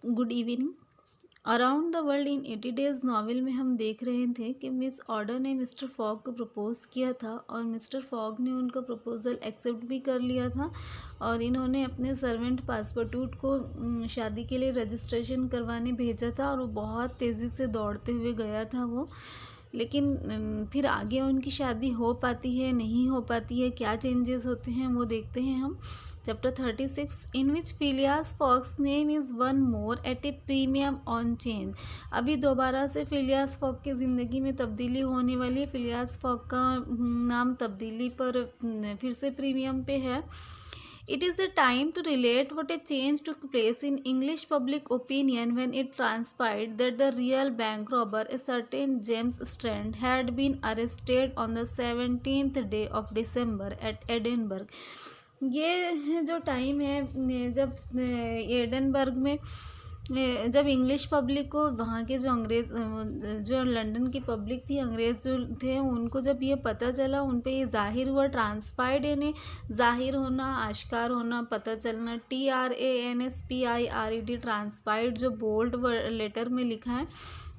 Good evening. Around the world in 80 days novel में हम देख रहे थे कि मिस ऑर्डर ने मिस्टर फॉग को प्रपोज किया था और मिस्टर फॉग ने उनका प्रपोजल एक्सेप्ट भी कर लिया था और इन्होंने अपने सर्वेंट पासपोर्टूट को शादी के लिए रजिस्ट्रेशन करवाने भेजा था और वो बहुत तेज़ी से दौड़ते हुए गया था वो। लेकिन फिर आगे उनकी शादी हो पाती है नहीं हो पाती है, क्या चेंजेस होते हैं वो देखते हैं हम। Chapter 36 in which Phileas Fogg name is one more at a premium on change. अभी दोबारा से फिलियास फॉग की ज़िंदगी में तब्दीली होने वाली है। फिलियास फॉग का नाम तब्दीली पर फिर से प्रीमियम पे है। It is the time to relate what a change took place in English public opinion when it transpired that the real bank robber, a certain James Strand, had been arrested on the 17th day of December at Edinburgh. ये जो time है जब Edinburgh में जब English public को वहाँ के जो अंग्रेज़ जो लंदन की पब्लिक थी, अंग्रेज़ जो थे, उनको जब ये पता चला, उन पे ये ज़ाहिर हुआ, ट्रांसपायर्ड यानी ज़ाहिर होना, आश्कार होना, पता चलना, TRANSPIRED, ट्रांसपायर्ड जो बोल्ड लेटर में लिखा है,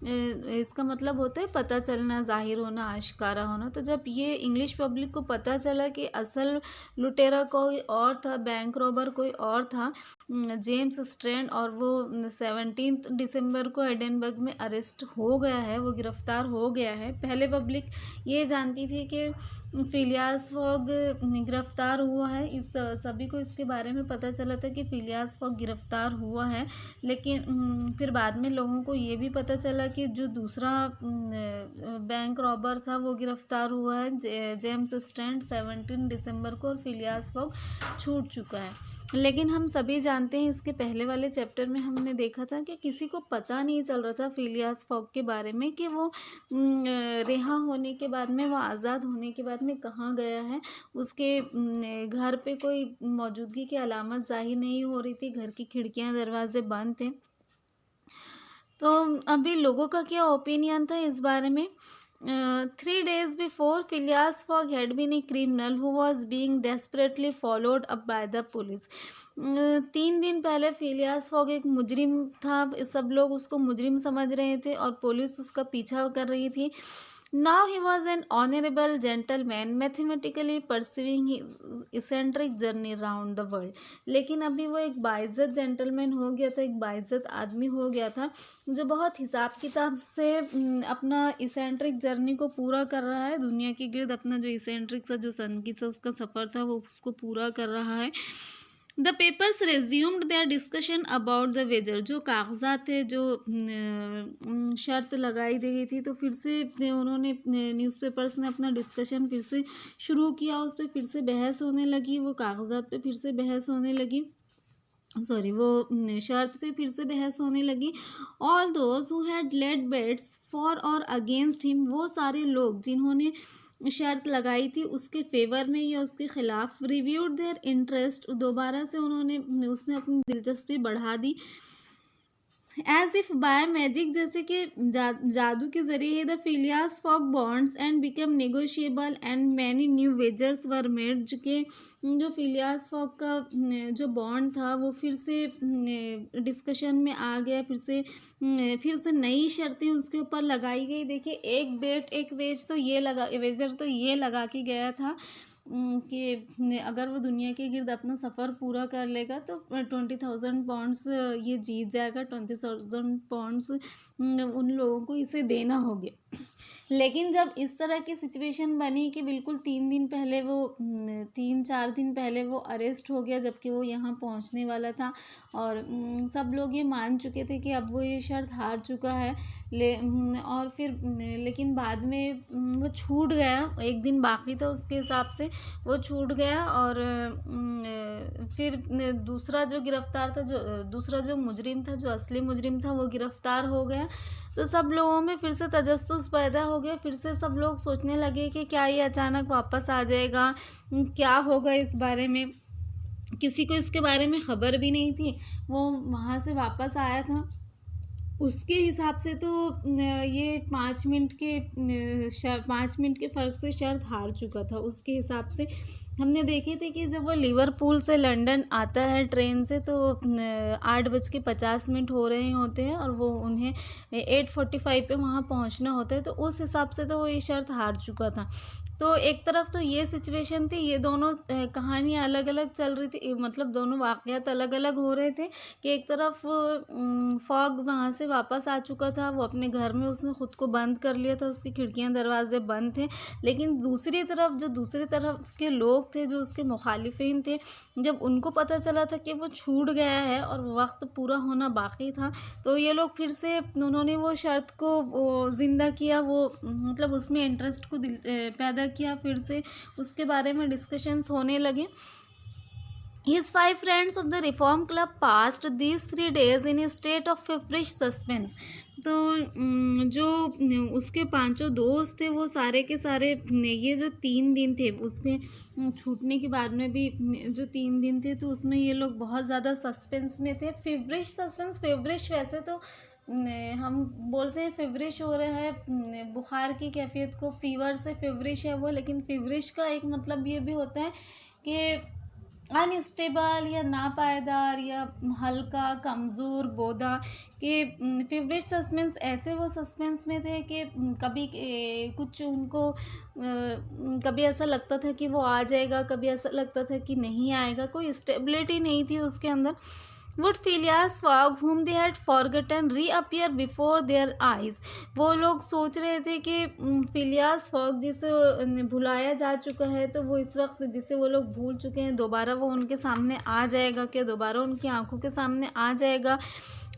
इसका मतलब होता है पता चलना, ज़ाहिर होना, आश्कारा होना। तो जब ये इंग्लिश पब्लिक को पता चला कि असल लुटेरा कोई और था, बैंक रॉबर कोई और था, जेम्स स्ट्रैंड, और वो 17 दिसंबर को एडनबर्ग में अरेस्ट हो गया है, वो गिरफ़्तार हो गया है। पहले पब्लिक ये जानती थी कि फिलियास फॉग गिरफ़्तार हुआ है, इस सभी को इसके बारे में पता चला था कि फिलियास फॉग गिरफ़्तार हुआ है। लेकिन फिर बाद में लोगों को ये भी पता चला कि जो दूसरा बैंक रॉबर था वो गिरफ़्तार हुआ है, जेम्स स्ट्रैंड, 17 दिसंबर को, और फिलियास फॉग छूट चुका है। लेकिन हम सभी जानते हैं, इसके पहले वाले चैप्टर में हमने देखा था कि किसी को पता नहीं चल रहा था फिलियास फॉग के बारे में कि वो रिहा होने के बाद में, वो आज़ाद होने के बाद में कहाँ गया है। उसके घर पे कोई मौजूदगी की अलामत ज़ाहिर नहीं हो रही थी, घर की खिड़कियाँ दरवाजे बंद थे। तो अभी लोगों का क्या ओपिनियन था इस बारे में। 3 days before, Phileas Fogg had been a criminal who was being desperately followed up by the police. 3 दिन पहले फिलियास फॉग एक मुजरिम था, सब लोग उसको मुजरिम समझ रहे थे और पुलिस उसका पीछा कर रही थी। Now he was an honorable gentleman, mathematically pursuing his eccentric journey round the world. लेकिन अभी वो एक बाइज्जत जेंटलमैन हो गया था, एक बाइज्जत आदमी हो गया था, जो बहुत हिसाब किताब से अपना इसेंट्रिक जर्नी को पूरा कर रहा है, दुनिया के गिर्द अपना जो इसेंट्रिक सा, जो सनकी सा उसका सफ़र था, वो उसको पूरा कर रहा है। The papers resumed their discussion about the wager. जो कागजात थे, जो शर्त लगाई दी गई थी, तो फिर से उन्होंने, न्यूज़पेपर्स ने अपना डिस्कशन फिर से शुरू किया, उस पर फिर से बहस होने लगी, वो कागजात पे फिर से बहस होने लगी, वो शर्त पे फिर से बहस होने लगी। All those who had laid bets for और अगेंस्ट हिम, वो सारे लोग जिन्होंने शर्त लगाई थी उसके फेवर में या उसके ख़िलाफ़, रिव्यूड देयर इंटरेस्ट, दोबारा से उसने अपनी दिलचस्पी बढ़ा दी। एज इफ़ बाय मैजिक, जैसे कि जादू के ज़रिए, the Phileas Fogg bonds and become negotiable and many new wagers were made. जो फिलियास फॉग का जो बॉन्ड था वो फिर से डिस्कशन में आ गया, फिर से नई शर्तें उसके ऊपर लगाई गई। देखिए, एक बेट एक वेजर तो ये लगा के गया था कि अगर वो दुनिया के गिर्द अपना सफ़र पूरा कर लेगा तो 20,000 पाउंड्स ये जीत जाएगा, 20,000 पाउंड्स उन लोगों को इसे देना होगा। लेकिन जब इस तरह की सिचुएशन बनी कि बिल्कुल 3-4 दिन पहले वो अरेस्ट हो गया, जबकि वो यहाँ पहुँचने वाला था, और सब लोग ये मान चुके थे कि अब वो ये शर्त हार चुका है। और फिर लेकिन बाद में वो छूट गया, एक दिन बाकी था उसके हिसाब से, वो छूट गया। और फिर दूसरा जो गिरफ़्तार था, दूसरा जो मुजरिम था, जो असली मुजरिम था, वो गिरफ़्तार हो गया। तो सब लोगों में फिर से तजस्सुस पैदा हो गया, फिर से सब लोग सोचने लगे कि क्या ये अचानक वापस आ जाएगा, क्या होगा इस बारे में। किसी को इसके बारे में ख़बर भी नहीं थी, वो वहाँ से वापस आया था। उसके हिसाब से तो ये 5 मिनट के फ़र्क से शर्त हार चुका था, उसके हिसाब से हमने देखे थे कि जब वो लिवरपूल से लंदन आता है ट्रेन से, तो 8:50 हो रहे होते हैं और वो उन्हें 8:45 पे वहाँ पहुँचना होता है, तो उस हिसाब से तो वो ये शर्त हार चुका था। तो एक तरफ तो ये सिचुएशन थी, ये दोनों कहानियाँ अलग अलग चल रही थी, मतलब दोनों वाक़यात अलग अलग हो रहे थे कि एक तरफ फॉग वहाँ से वापस आ चुका था, वो अपने घर में उसने ख़ुद को बंद कर लिया था, उसकी खिड़कियाँ दरवाजे बंद थे। लेकिन दूसरी तरफ जो दूसरी तरफ के लोग थे, जो उसके मुखालिफिन थे, जब उनको पता चला था कि वो छूट गया है और वक्त पूरा होना बाकी था, तो ये लोग फिर से उन्होंने वो शर्त को वो ज़िंदा किया, वो मतलब उसमें इंटरेस्ट को पैदा किया, फिर से उसके बारे में डिस्कशंस होने लगे। His five friends of the Reform Club passed these 3 days in a state of feverish suspense. तो जो उसके पांचों दोस्त थे वो सारे के सारे, ये जो 3 दिन थे उसके छूटने के बाद में भी जो 3 दिन थे, तो उसमें ये लोग बहुत ज़्यादा सस्पेंस में थे। फेवरिश सस्पेंस, फेवरिश वैसे तो हम बोलते हैं फेवरिश हो रहा है बुखार की कैफियत को, फीवर से फेवरिश है वो, लेकिन फेवरिश का एक मतलब ये भी होता है कि अनस्टेबल या नापायदार या हल्का कमज़ोर बोधा कि फेवरेट सस्पेंस ऐसे वो सस्पेंस में थे कि कभी कुछ उनको कभी ऐसा लगता था कि वो आ जाएगा, कभी ऐसा लगता था कि नहीं आएगा, कोई स्टेबिलिटी नहीं थी उसके अंदर। Would Phileas Fogg, whom they had forgotten, reappear before their eyes? वो लोग सोच रहे थे कि फिलियास फॉग जिसे भुलाया जा चुका है, तो वो इस वक्त जिसे वो लोग भूल चुके हैं, दोबारा वो उनके सामने आ जाएगा क्या, दोबारा उनकी आंखों के सामने आ जाएगा।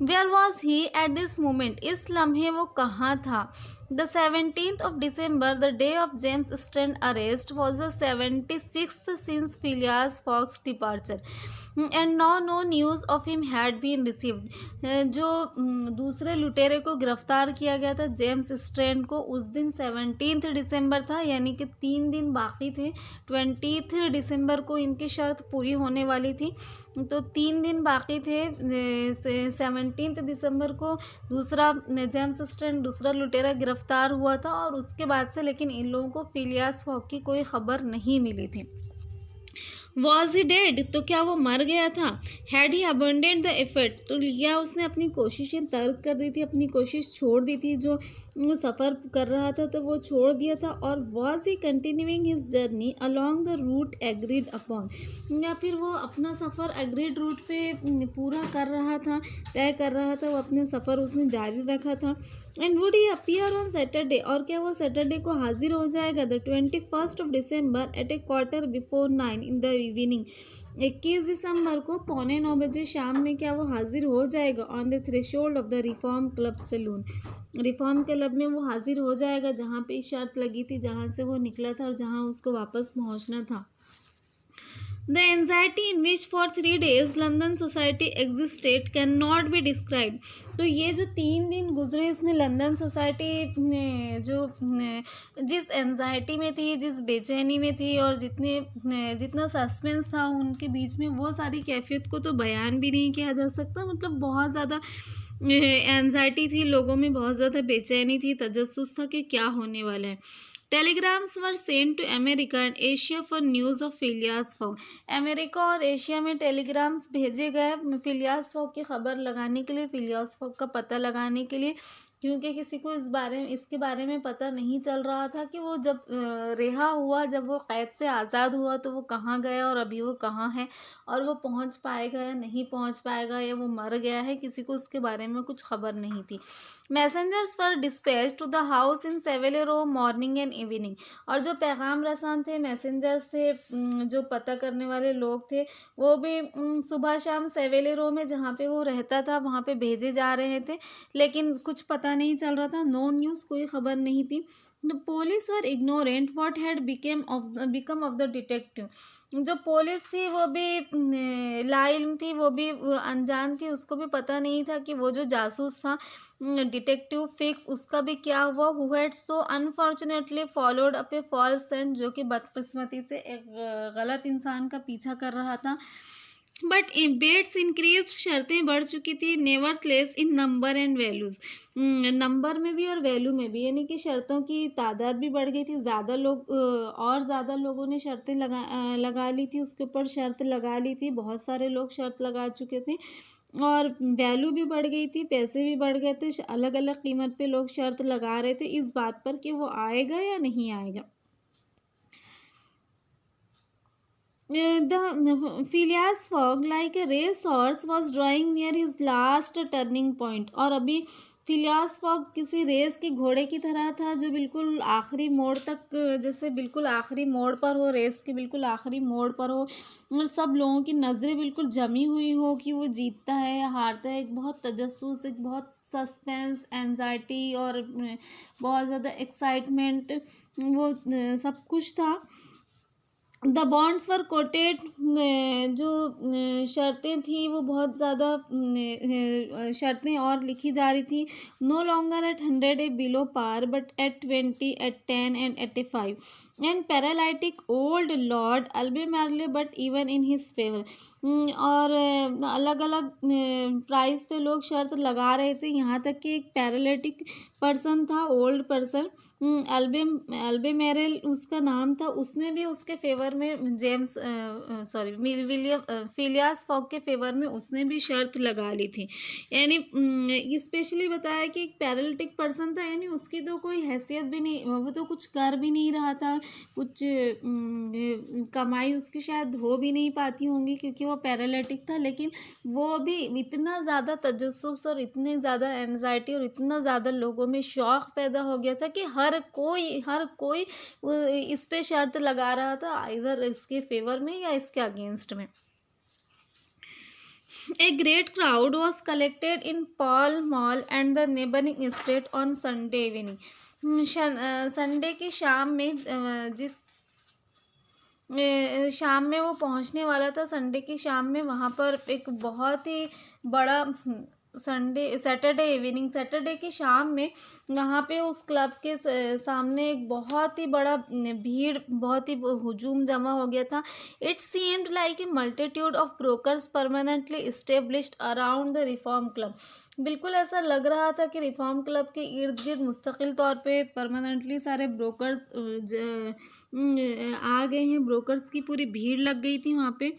Where was he at this moment? इस लम्हे वो कहाँ था? The 17th of December, the day of James Strand arrest, was the 76th since Phileas Fogg's departure. And now no news of him had been received. जो दूसरे लुटेरे को गिरफ्तार किया गया था, जेम्स स्ट्रैंड को, उस दिन 17 दिसंबर था, यानी कि 3 दिन बाकी थे। 20 दिसंबर को इनकी शर्त पूरी होने वाली थी, तो 3 दिन बाकी थे। 17 दिसंबर को दूसरा जेम्स स्ट्रैंड, दूसरा लुटेरा गिरफ्तार हुआ था, और उसके बाद से लेकिन इन लोगों को फिलियास फॉग की कोई खबर नहीं मिली थी। Was he dead? तो क्या वो मर गया था? Had he abandoned the effort? तो क्या उसने अपनी कोशिशें तर्क कर दी थी, अपनी कोशिश छोड़ दी थी, जो वो सफ़र कर रहा था तो वो छोड़ दिया था? और was he continuing his journey along the route agreed upon? या फिर वो अपना सफ़र एग्रीड रूट पे पूरा कर रहा था, तय कर रहा था, वो अपना सफ़र उसने जारी रखा था। And would he appear on Saturday? और क्या वो सैटरडे को हाजिर हो जाएगा, the 21st of December at a 9:15 in the evening? 21 दिसंबर को 9:15 बजे शाम में क्या वो हाजिर हो जाएगा on the threshold of the Reform Club saloon? Reform Club में वो हाजिर हो जाएगा, जहाँ पे शर्त लगी थी, जहाँ से वो निकला था और जहाँ उसको वापस पहुँचना था। The anxiety in which for 3 days London society existed cannot be described. तो ये जो 3 दिन गुजरे, इसमें लंदन सोसाइटी ने जो जिस एंजाइटी में थी, जिस बेचैनी में थी, और जितना सस्पेंस था उनके बीच में, वो सारी कैफियत को तो बयान भी नहीं किया जा सकता। मतलब बहुत ज़्यादा एंजाइटी थी लोगों में, बहुत ज़्यादा बेचैनी थी, तजस्सुस था कि क्या होने वाला है। Telegrams were sent to America and Asia for news of Phileas Fogg. America और एशिया में टेलीग्राम्स भेजे गए फिलियास फॉग की खबर लगाने के लिए, फिलियास फॉग का पता लगाने के लिए, क्योंकि किसी को इसके बारे में पता नहीं चल रहा था कि वो जब रिहा हुआ, जब वो कैद से आज़ाद हुआ, तो वो कहाँ गया और अभी वो कहाँ है, और वो पहुँच पाएगा या नहीं पहुँच पाएगा, या वो मर गया है, किसी को उसके बारे में कुछ खबर नहीं थी। Messengers were dispatch to the house in Saville Row morning and evening. और जो पैगाम रसान थे, मैसेंजर्स थे, जो पता करने वाले लोग थे, वो भी सुबह शाम सेवेले रो में, जहाँ पे वो रहता था, वहाँ पे भेजे जा रहे थे, लेकिन कुछ पता नहीं चल रहा था, नो न्यूज़, कोई खबर नहीं थी। The police were ignorant what had become of the detective. जो पुलिस थी वो भी लाइल्म थी, वो भी अनजान थी, उसको भी पता नहीं था कि वो जो जासूस था, डिटेक्टिव फिक्स, उसका भी क्या हुआ। Who had so unfortunately followed up a false scent, जो कि बदकिस्मती से एक गलत इंसान का पीछा कर रहा था। बट बेट्स इंक्रीज, शर्तें बढ़ चुकी थी, nevertheless in number and values, number में भी और वैल्यू में भी, यानी कि शर्तों की तादाद भी बढ़ गई थी, ज़्यादा लोग और ज़्यादा लोगों ने शर्तें लगा ली थी, उसके ऊपर शर्त लगा ली थी, बहुत सारे लोग शर्त लगा चुके थे, और वैल्यू भी बढ़ गई थी, पैसे भी बढ़ गए थे, अलग अलग कीमत पे लोग शर्त लगा रहे थे इस बात पर कि वो आएगा या नहीं आएगा। The Phileas Fogg, like a racehorse, was drawing near his last turning point. और अभी फिलियास फॉग किसी रेस के घोड़े की तरह था जो बिल्कुल आखिरी मोड़ तक, जैसे बिल्कुल आखिरी मोड़ पर हो, रेस के बिल्कुल आखिरी मोड़ पर हो, और सब लोगों की नज़रें बिल्कुल जमी हुई हो कि वो जीतता है या हारता है। एक बहुत तजस्सुस, एक बहुत सस्पेंस, एंजाइटी और बहुत ज़्यादा एक्साइटमेंट, वो सब कुछ था। द बॉन्ड्स वर कोटेड, जो शर्तें थी वो बहुत ज़्यादा शर्तें और लिखी जा रही थी। No longer at 100 below par, but at 20, at 10 and 85, and paralytic old Lord Albemarle, but even in his favour. और अलग अलग प्राइस पे लोग शर्त लगा रहे थे, यहाँ तक कि एक पैरालिटिक पर्सन था, ओल्ड पर्सन, अल्बेमेरल उसका नाम था, उसने भी उसके फेवर में जेम्स सॉरी विलियम फिलियास फॉग के फेवर में उसने भी शर्त लगा ली थी। यानी स्पेशली बताया कि एक पैरालिटिक पर्सन था, यानी उसकी तो कोई हैसियत भी नहीं, वो तो कुछ कर भी नहीं रहा था, कुछ कमाई उसकी शायद हो भी नहीं पाती होंगी क्योंकि वो पैरालिटिक था, लेकिन वो भी इतना ज़्यादा तजस्सुस और इतने ज़्यादा एंजाइटी और इतना ज़्यादा लोगों में शौक़ पैदा हो गया था कि हर कोई इस पे शर्त लगा रहा था, इधर इसके फेवर में या इसके अगेंस्ट में। A great crowd was collected in Pall Mall and the neighboring estate on Sunday evening. Sunday की शाम में शाम में वो पहुंचने वाला था, संडे की शाम में वहाँ पर एक बहुत ही बड़ा सैटरडे की शाम में वहाँ पे उस क्लब के सामने एक बहुत ही बड़ा भीड़, बहुत ही हुजूम जमा हो गया था। It seemed like a multitude of brokers permanently established around the Reform club. बिल्कुल ऐसा लग रहा था कि रिफॉर्म क्लब के इर्द गिर्द मुस्तकिल तौर पे परमानेंटली सारे ब्रोकर्स आ गए हैं, ब्रोकर्स की पूरी भीड़ लग गई थी वहाँ पे।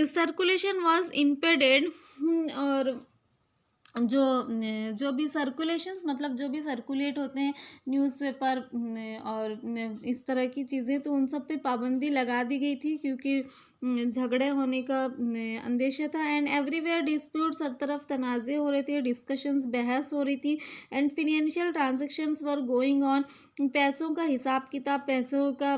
सर्कुलेशन वाज इम्पेडेड, और जो भी सर्कुलेशंस मतलब जो भी सर्कुलेट होते हैं न्यूज़पेपर और इस तरह की चीज़ें, तो उन सब पे पाबंदी लगा दी गई थी क्योंकि झगड़े होने का अंदेशा था। एंड एवरीवेयर डिस्प्यूट्स, हर तरफ तनाज़े हो रहे थे, डिस्कशंस, बहस हो रही थी, and financial transactions were going on, पैसों का हिसाब किताब, पैसों का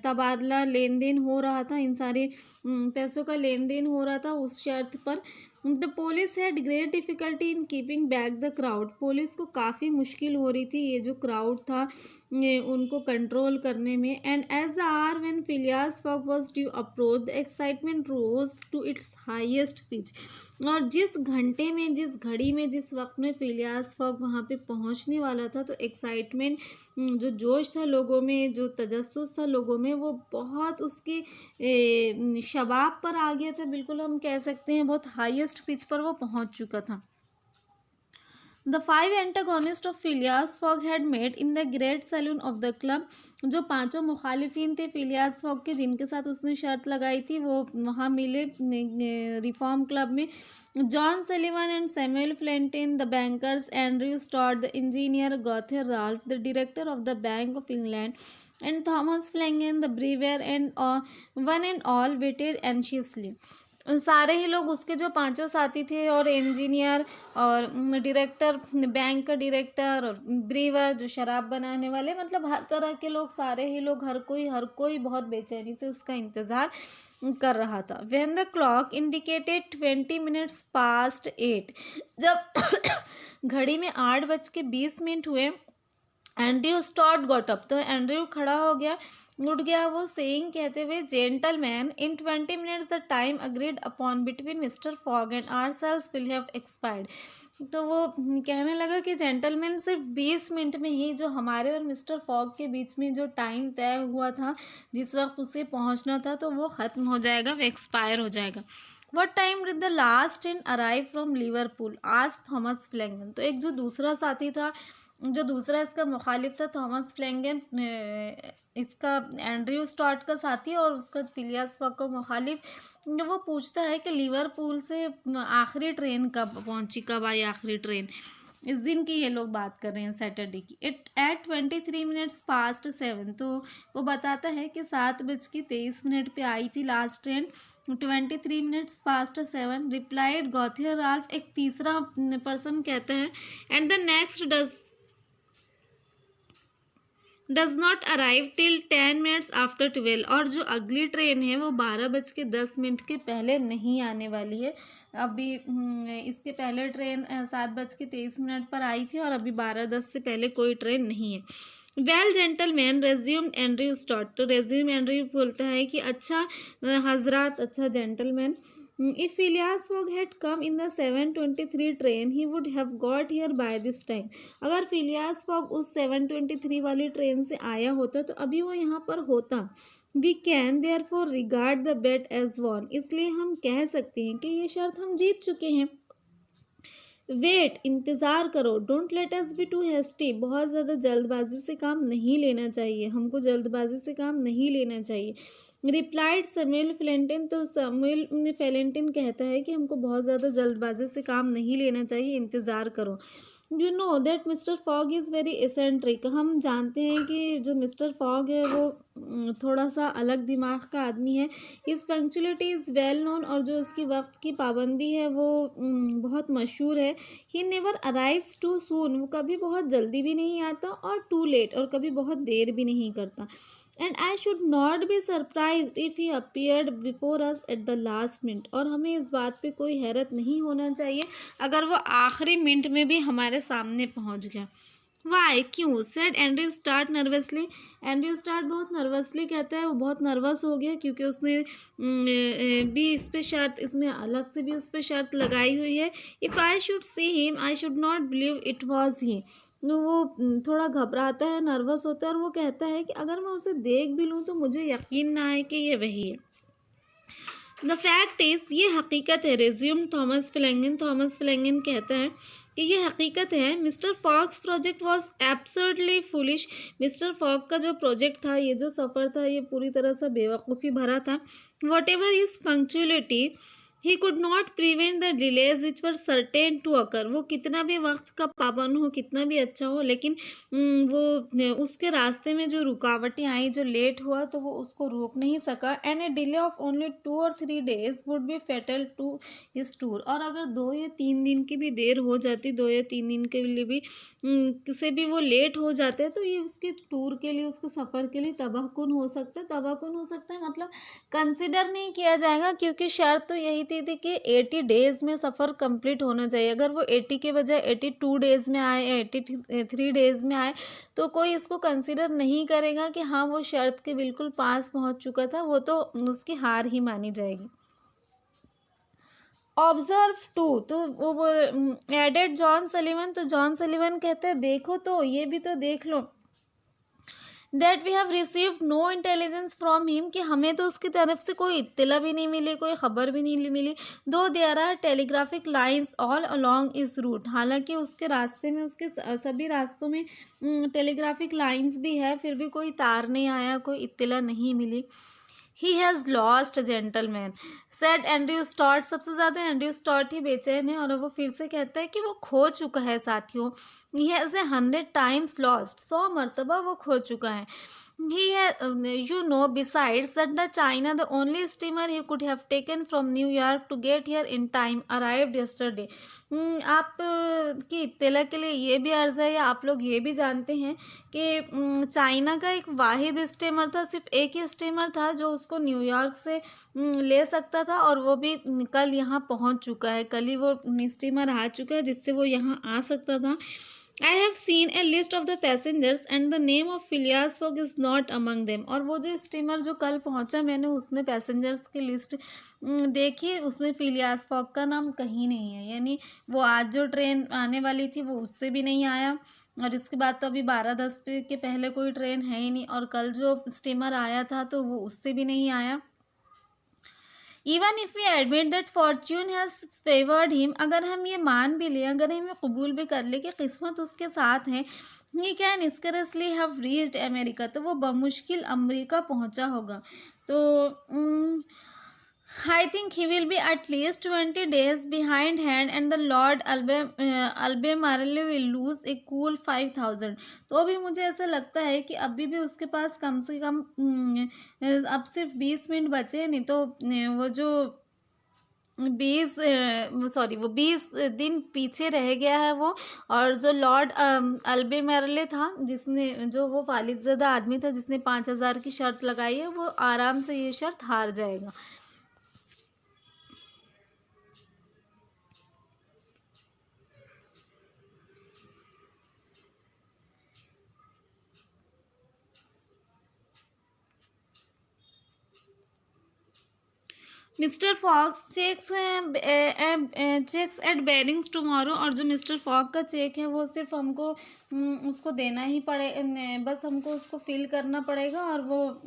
तबादला, लेन देन हो रहा था, इन सारे पैसों का लेन देन हो रहा था उस शर्त पर। The police had great difficulty in keeping back the crowd, police को काफ़ी मुश्किल हो रही थी ये जो क्राउड था उनको कंट्रोल करने में। And as the hour when Phileas Fogg was due approach, the excitement rose to its highest pitch, और जिस घंटे में, जिस घड़ी में, जिस वक्त में फिलियास फॉग वहाँ पे पहुँचने वाला था, तो एक्साइटमेंट, जो जोश था लोगों में, जो तजस्सुस था लोगों में, वो बहुत उसके शबाब पर आ गया था, बिल्कुल हम कह सकते हैं बहुत हाईएस्ट पिच पर वो पहुंच चुका था। The 5 antagonist of Phileas Fogg had met in the great saloon of the club, जो 5 मुखालिफिन थे फिलियास फॉग के जिनके साथ उसने शर्त लगाई थी, वो वहाँ मिले रिफॉर्म क्लब में। John Sullivan and Samuel Fallentin the bankers, Andrew Stuart the engineer, Gauthier Ralph the director of the Bank of England, and Thomas Flanagan the brewer, and one and all waited anxiously. सारे ही लोग उसके जो 5 साथी थे, और engineer और director, bank का डायरेक्टर, और ब्रीवर जो शराब बनाने वाले, मतलब हर तरह के लोग, सारे ही लोग, हर कोई बहुत बेचैनी से उसका इंतज़ार कर रहा था। When the clock indicated 20 minutes past 8, जब घड़ी में 8:20 हुए, एंड्रयू स्टॉट गॉट अप, तो एंड्रयू खड़ा हो गया, उठ गया वो, सेइंग कहते हुए, gentleman in 20 minutes the time agreed upon between mister fog and ourselves will have expired. तो वो कहने लगा कि जेंटलमैन, सिर्फ 20 मिनट में ही जो हमारे और मिस्टर फॉग के बीच में जो टाइम तय हुआ था, जिस वक्त उसे पहुंचना था, तो वो ख़त्म हो जाएगा, वो एक्सपायर हो जाएगा। What time did the last train arrive from Liverpool, आज थॉमस फ्लैंगन। तो एक जो दूसरा साथी था, जो दूसरा इसका मुखालिफ था, थॉमस फ्लैंगन, इसका एंड्रयू स्टॉट का साथी और उसका फिलियास फॉग का मुखालिफ, जो वो पूछता है कि लिवरपूल से आखिरी ट्रेन कब पहुंची, कब आई आखिरी ट्रेन। इस दिन की ये लोग बात कर रहे हैं, सैटरडे की। इट एट 23 मिनट्स पास्ट 7, तो वो बताता है कि 7:23 पे आई थी last train. 23 minutes past 7 replied Gauthier Ralph, एक तीसरा पर्सन कहते हैं, and the next does not arrive till 10 minutes after 12, और जो अगली ट्रेन है वो 12:10 के पहले नहीं आने वाली है। अभी इसके पहले ट्रेन 7:23 पर आई थी और अभी 12:10 से पहले कोई ट्रेन नहीं है। वेल जेंटलमैन रेज्यूम्ड एंड्रयू स्टॉट, तो रेज्यूम एंड्रयू बोलता है कि अच्छा हजरात, अच्छा gentleman, if Phileas Fogg had come in the 7:23 train he would have got here by this time, अगर फिलियास फॉग उस 7:23 वाली ट्रेन से आया होता तो अभी वो यहाँ पर होता। We can therefore regard the bet as won, इसलिए हम कह सकते हैं कि ये शर्त हम जीत चुके हैं। वेट, इंतज़ार करो, don't let us be too hasty, बहुत ज़्यादा जल्दबाजी से काम नहीं लेना चाहिए, हमको जल्दबाजी से काम नहीं लेना चाहिए। रिप्लाइड सैमुअल फ्लेंटिन, तो सैमुअल फ्लेंटिन कहता है कि हमको बहुत ज़्यादा जल्दबाजी से काम नहीं लेना चाहिए, इंतज़ार करो। You know that mister fog is very eccentric, हम जानते हैं कि जो मिस्टर फॉग है वो थोड़ा सा अलग दिमाग का आदमी है। इस पंक्चुअलिटी इज़ वेल नोन, और जो उसकी वक्त की पाबंदी है वो बहुत मशहूर है। He never arrives too soon, वो कभी बहुत जल्दी भी नहीं आता, और टू लेट, और कभी बहुत देर भी नहीं करता। And I should not be surprise if he appeared before us at the last minute, और हमें इस बात पे कोई हैरत नहीं होना चाहिए अगर वो आखिरी मिनट में भी हमारे सामने पहुंच गया। वाई, क्यों, said Andrew start nervously, Andrew start बहुत नर्वसली कहता है, वो बहुत नर्वस हो गया क्योंकि उसने भी इस पे शर्त, इसमें अलग से भी उस पर शर्त लगाई हुई है। If I should see him I should not believe it was he, वो थोड़ा घबराता है, नर्वस होता है, और वो कहता है कि अगर मैं उसे देख भी लूँ तो मुझे यकीन ना आए कि ये वही है। द फैक्ट इज़, ये हकीकत है, रिज्यूम थॉमस फ्लैंगन कहता है कि ये हकीकत है। Mr Fox project was absurdly foolish, Mr Fogg का जो प्रोजेक्ट था, ये जो सफ़र था, ये पूरी तरह से बेवकूफ़ी भरा था। Whatever is punctuality he could not prevent the delays which were certain to occur, वो कितना भी वक्त का पाबंद हो, कितना भी अच्छा हो, लेकिन वो उसके रास्ते में जो रुकावटें आई, जो लेट हुआ, तो वो उसको रोक नहीं सका। And a delay of only 2 or 3 days would be fatal to his tour, और अगर 2 या 3 दिन की भी देर हो जाती, 2 या 3 दिन के लिए भी किसी भी वो लेट हो जाते हैं, तो ये उसके टूर के लिए, उसके सफ़र के लिए तबाहकुन हो सकता है। तबाहकुन हो सकता है मतलब कंसिडर नहीं किया जाएगा, क्योंकि शर्त तो यही थी कि 80 डेज़ में सफ़र कंप्लीट होना चाहिए। अगर वो 80 के बजाय 82 डेज़ में आए, 83 डेज़ में आए, तो कोई इसको कंसिडर नहीं करेगा कि हाँ वो शर्त के बिल्कुल पास पहुंच चुका था, वो तो उसकी हार ही मानी जाएगी। ऑब्जर्व टू, तो वो एडेड जॉन सलीवन, तो जॉन सलीवन कहते हैं देखो तो, ये भी तो देख लो। That we have received no intelligence from him, कि हमें तो उसकी तरफ से कोई इत्तला भी नहीं मिली, कोई ख़बर भी नहीं मिली। Though there are telegraphic lines all along his route, हालांकि उसके रास्ते में, उसके सभी रास्तों में टेलीग्राफिक लाइंस भी है, फिर भी कोई तार नहीं आया, कोई इत्तला नहीं मिली। He has lost gentleman, said Andrew Stuart, सबसे ज़्यादा एंड्रयू स्टॉट ही बेचैन है, और वो फिर से कहता है कि वो खो चुका है साथियों। ही हैज़ 100 times लॉस्ट, 100 मरतबा वो खो चुका है। He has, you know, besides that the China, the only steamer he could have taken from New York to get here in time, arrived yesterday. आप की इत्तला के लिए ये भी अर्ज़ है, या आप लोग ये भी जानते हैं कि चाइना का एक वाहिद स्टीमर था, सिर्फ एक ही स्टीमर था जो उसको न्यूयॉर्क से ले सकता था, और वो भी कल यहाँ पहुँच चुका है, कल ही वो स्टीमर आ चुका है जिससे वो यहाँ आ सकता था। I have seen a list of the passengers and the name of Phileas Fogg is not among them. और वो जो स्टीमर जो कल पहुंचा मैंने उसमें पैसेंजर्स की लिस्ट देखी, उसमें फिलियास फॉग का नाम कहीं नहीं है। यानी वो आज जो ट्रेन आने वाली थी वो उससे भी नहीं आया, और इसके बाद तो अभी 12:10 के पहले कोई ट्रेन है ही नहीं, और कल जो स्टीमर आया था तो वो उससे भी नहीं आया। Even if we admit that fortune has favoured him, अगर हम ये मान भी लें, अगर हम ये कबूल भी कर लें कि किस्मत उसके साथ है, he can scarcely have reached America, तो वो बमुश्किल अमेरिका पहुंचा होगा। तो I think he will be at least 20 days behind hand and the Lord Albemarle will lose a cool 5,000। तो भी मुझे ऐसा लगता है कि अभी भी उसके पास कम से कम अब सिर्फ 20 मिनट बचे हैं, नहीं तो वो जो 20 दिन पीछे रह गया है वो। और जो लॉर्ड अल्बेमारले था, जिसने जो वो फालिदज़दा आदमी था जिसने 5,000 की शर्त लगाई है, वो आराम से ये शर्त हार जाएगा। Mr Fox checks at Barings tomorrow, और जो मिस्टर फॉग का चेक है वो सिर्फ हमको उसको देना ही बस हमको उसको फिल करना पड़ेगा, और वो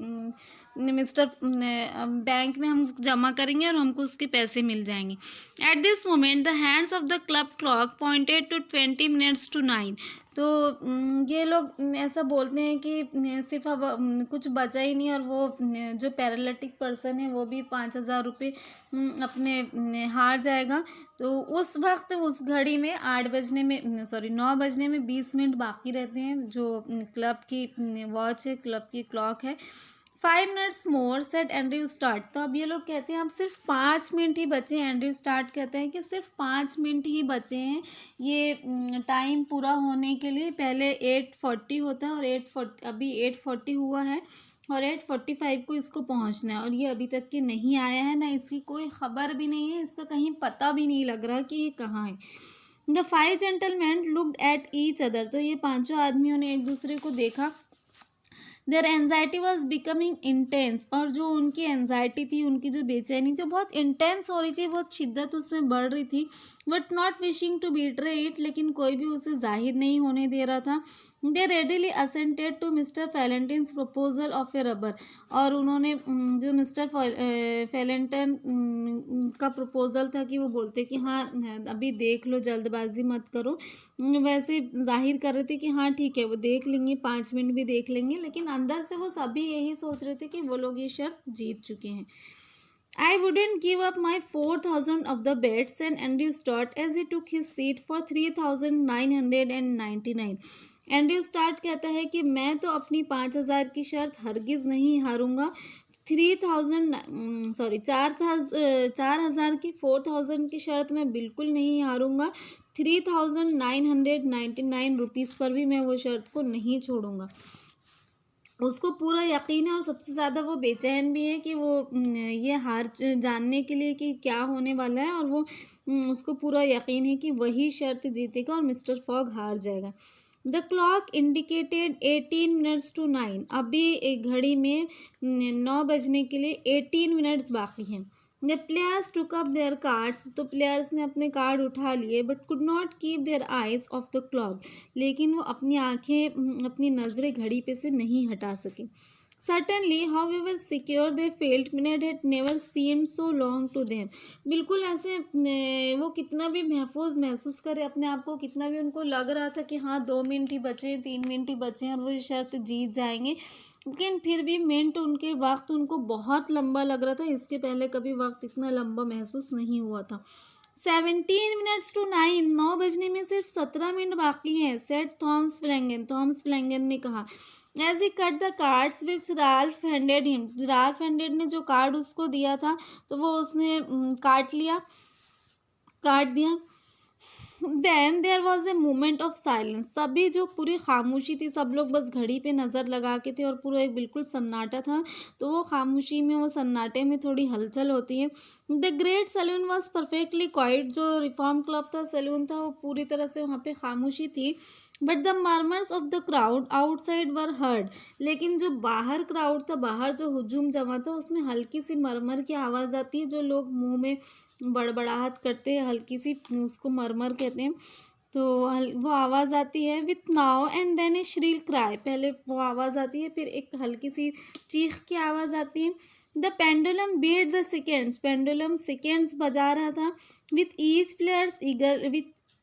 मिस्टर बैंक में हम जमा करेंगे और हमको उसके पैसे मिल जाएंगे। At this moment the hands of the club clock pointed to 20 minutes to 9। तो ये लोग ऐसा बोलते हैं कि सिर्फ अब कुछ बचा ही नहीं, और वो जो पैरालिटिक पर्सन है वो भी 5,000 रुपये अपने हार जाएगा। तो उस वक्त उस घड़ी में 9 बजने में 20 मिनट बाकी रहते हैं, जो क्लब की वॉच है, क्लब की क्लॉक है। 5 minutes more set Andrew start. तो अब ये लोग कहते हैं अब सिर्फ 5 मिनट ही बचे हैं। एंड्रयू स्टार्ट कहते हैं कि सिर्फ 5 मिनट ही बचे हैं ये टाइम पूरा होने के लिए। पहले 8:40 होता है, और 8:40 अभी 8:40 हुआ है, और 8:45 को इसको पहुंचना है, और ये अभी तक के नहीं आया है, ना इसकी कोई खबर भी नहीं है, इसका कहीं पता भी नहीं लग रहा कि ये कहाँ है। The 5 gentlemen looked at each other. तो ये पांचों आदमियों ने एक दूसरे को देखा। Their anxiety was becoming intense, और जो उनकी एनजाइटी थी, उनकी जो बेचैनी थी, बहुत इंटेंस हो रही थी, बहुत शिद्दत उसमें बढ़ रही थी। But not wishing to betray it, लेकिन कोई भी उसे जाहिर नहीं होने दे रहा था। They readily assented to Mr Fallentin's proposal of a rubber, और उन्होंने जो मिस्टर फैलेंटन का प्रपोजल था कि वो बोलते कि हाँ अभी देख लो, जल्दबाजी मत करो, वैसे जाहिर कर रहे थे कि हाँ ठीक है वो देख लेंगे, 5 मिनट भी देख लेंगे, लेकिन अंदर से वो सभी यही सोच रहे थे कि वो लोग ये शर्त जीत चुके हैं। I wouldn't give up my 4,000 of the bet, said Andrew Stott as he took his seat for 3,999। Andrew start कहता है कि मैं तो अपनी 5,000 की शर्त हरगिज़ नहीं हारूंगा। 4,000 की 4,000 की शर्त मैं बिल्कुल नहीं हारूंगा। 3,999 रुपीज़ पर भी मैं वो शर्त को नहीं छोड़ूंगा। उसको पूरा यकीन है, और सबसे ज़्यादा वो बेचैन भी है कि वो ये हार जानने के लिए कि क्या होने वाला है, और वो उसको पूरा यकीन है कि वही शर्त जीतेगा और मिस्टर फॉग हार जाएगा। The clock indicated 18 minutes to 9। अभी एक घड़ी में 9 बजने के लिए 18 मिनट्स बाकी हैं। The players took up their cards. तो प्लेयर्स ने अपने कार्ड उठा लिए, but could not keep their eyes off the clock. लेकिन वो अपनी आंखें, अपनी नज़रें घड़ी पे से नहीं हटा सके। Certainly, however secure they felt, minute had never seemed so long to them। बिल्कुल ऐसे वो कितना भी महफूज महसूस करे अपने आप को, कितना भी उनको लग रहा था कि हाँ 2 मिनट ही बचे हैं, 3 मिनट ही बचे हैं और वो ये शर्त जीत जाएंगे, लेकिन फिर भी मिनट उनके वक्त उनको बहुत लंबा लग रहा था। इसके पहले कभी वक्त इतना लंबा महसूस नहीं हुआ था। 17 minutes to 9। 9 बजने में सिर्फ 17 मिनट बाकी हैं, सेट थॉमस फ्लैंगन ने कहा। As he cut the cards which Ralph handed him. Ralph handed ने जो कार्ड उसको दिया था तो वो उसने काट दिया। Then there was a moment of silence. तभी जो पूरी खामोशी थी, सब लोग बस घड़ी पे नज़र लगा के थे और पूरा एक बिल्कुल सन्नाटा था। तो वो खामोशी में, वो सन्नाटे में थोड़ी हलचल होती है। The great saloon was perfectly quiet. जो रिफॉर्म क्लब था, सैलून था, वो पूरी तरह से वहाँ पे खामोशी थी। But the murmurs of the crowd outside were heard. लेकिन जो बाहर क्राउड था, बाहर जो हुजूम जमा था, उसमें हल्की सी मरमर की आवाज़ आती है। जो लोग मुंह में बड़बड़ाहट करते हैं, हल्की सी, उसको मरमर कहते हैं। तो वो आवाज़ आती है। With now and then a shrill cry, पहले वो आवाज़ आती है, फिर एक हल्की सी चीख की आवाज़ आती है। The pendulum beat the seconds, pendulum seconds बजा रहा था। With each players eager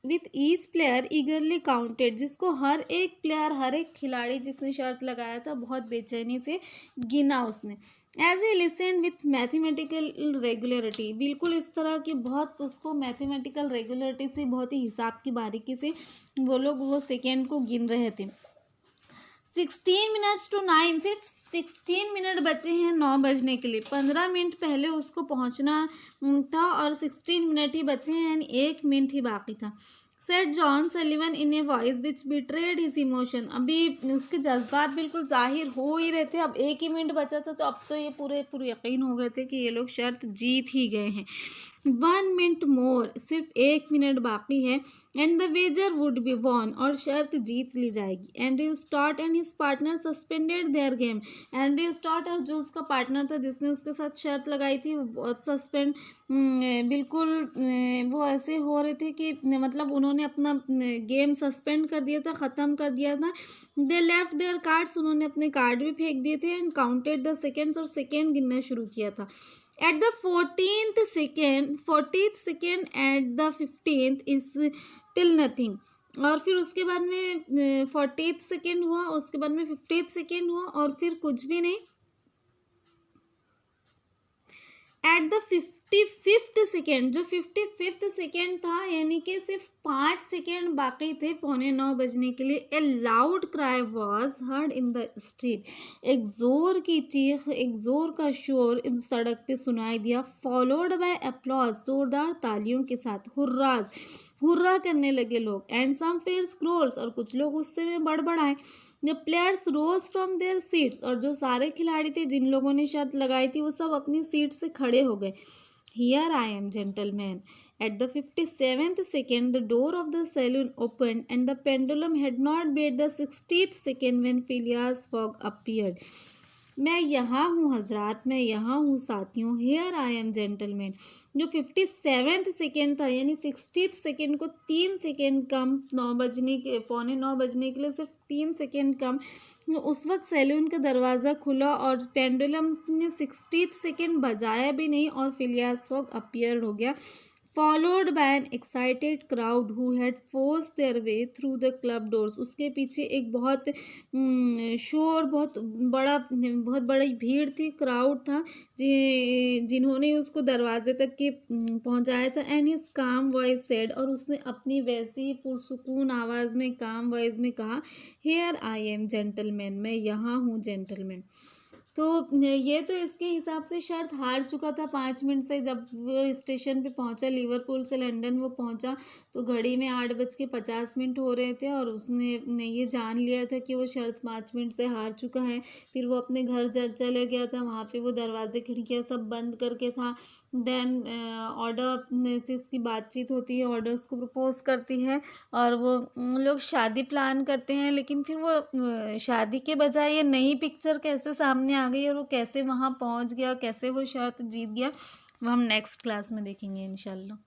with each player eagerly counted, जिसको हर एक प्लेयर, हर एक खिलाड़ी जिसने शर्त लगाया था, बहुत बेचैनी से गिना उसने। As a listen with mathematical regularity, बिल्कुल इस तरह की बहुत उसको मैथमेटिकल रेगुलरिटी से, बहुत ही हिसाब की बारीकी से वो लोग वो सेकेंड को गिन रहे थे। 16 मिनट्स टू 9, सिर्फ 16 मिनट बचे हैं 9 बजने के लिए। 15 मिनट पहले उसको पहुंचना था और 16 मिनट ही बचे हैं, यानी 1 मिनट ही बाकी था। Said John Sullivan in a voice which betrayed his emotion, अभी उसके जज्बात बिल्कुल जाहिर हो ही रहे थे। अब 1 ही मिनट बचा था, तो अब तो ये पूरे यकीन हो गए थे कि ये लोग शर्त जीत ही गए हैं। 1 मिनट मोर, सिर्फ 1 मिनट बाकी है। And the wager would be won, और शर्त जीत ली जाएगी। Andrew Stuart and his partner suspended their game, Andrew Stuart और जो उसका पार्टनर था जिसने उसके साथ शर्त लगाई थी, वो बहुत सस्पेंड, बिल्कुल वो ऐसे हो रहे थे कि मतलब उन्होंने अपना गेम सस्पेंड कर दिया था, ख़त्म कर दिया था। दे लेफ्ट देयर कार्ड्स, उन्होंने अपने कार्ड भी फेंक दिए थे। एंड काउंटेड द सेकेंड्स, और सेकेंड गिनना शुरू किया था। At the 40th second at the 15th is till nothing, और फिर उसके बाद में 40th सेकेंड हुआ, और उसके बाद में 50th सेकेंड हुआ, और फिर कुछ भी नहीं। एट द 55th सेकेंड, जो 55th सेकेंड था, यानी कि सिर्फ 5 सेकेंड बाकी थे 8:45 बजने के लिए। ए loud cry was heard in the street, एक जोर की चीख, एक जोर का शोर इस सड़क पे सुनाई दिया। फॉलोड बाय अप्लॉज, जोरदार तालियों के साथ। हुर्राज, हुर्रा करने लगे लोग। एंड सम फेयर स्क्रोल्स, और कुछ लोग गुस्से में बड़बड़ाए। The players rose from their seats, और जो सारे खिलाड़ी थे जिन लोगों ने शर्त लगाई थी, वो सब अपनी सीट से खड़े हो गए। Here I am gentleman. At the 57th second, the door of the saloon opened, and the pendulum had not beat the 60th second when Phileas Fogg appeared. मैं यहाँ हूँ हजरात, मैं यहाँ हूँ साथियों। हेयर आई एम जेंटलमैन, जो 57th second था, यानी 60th सेकेंड को 3 सेकेंड कम, 8:45 बजने के लिए सिर्फ 3 सेकेंड कम। उस वक्त सैलून का दरवाज़ा खुला और पेंडुलम ने 60th सेकेंड बजाया भी नहीं, और फिलियास फॉग अपीयर हो गया। Followed by N excited crowd who had forced their way through the club doors, उसके पीछे एक बहुत शोर, बहुत बड़ी भीड़ थी, क्राउड था जिन्होंने उसको दरवाजे तक के पहुंचाया था। And his calm voice said, और उसने अपनी वैसी ही पुरसुकून आवाज़ में, काम वॉइस में कहा, हेयर आई एम जेंटलमैन, मैं यहाँ हूँ जेंटलमैन। तो ये तो इसके हिसाब से शर्त हार चुका था 5 मिनट से। जब वो स्टेशन पे पहुंचा, लिवरपूल से लंदन वो पहुंचा, तो घड़ी में 8:50 हो रहे थे, और उसने ये जान लिया था कि वो शर्त 5 मिनट से हार चुका है। फिर वो अपने घर चले गया था। वहाँ पे वो दरवाजे खिड़कियाँ सब बंद करके था। देन ऑर्डर से इसकी बातचीत होती है, ऑर्डर्स को प्रपोज करती है, और वो लोग शादी प्लान करते हैं। लेकिन फिर वो शादी के बजाय ये नई पिक्चर कैसे सामने आ गई, और वो कैसे वहाँ पहुँच गया, कैसे वो शर्त जीत गया, वो हम नेक्स्ट क्लास में देखेंगे इंशाल्लाह।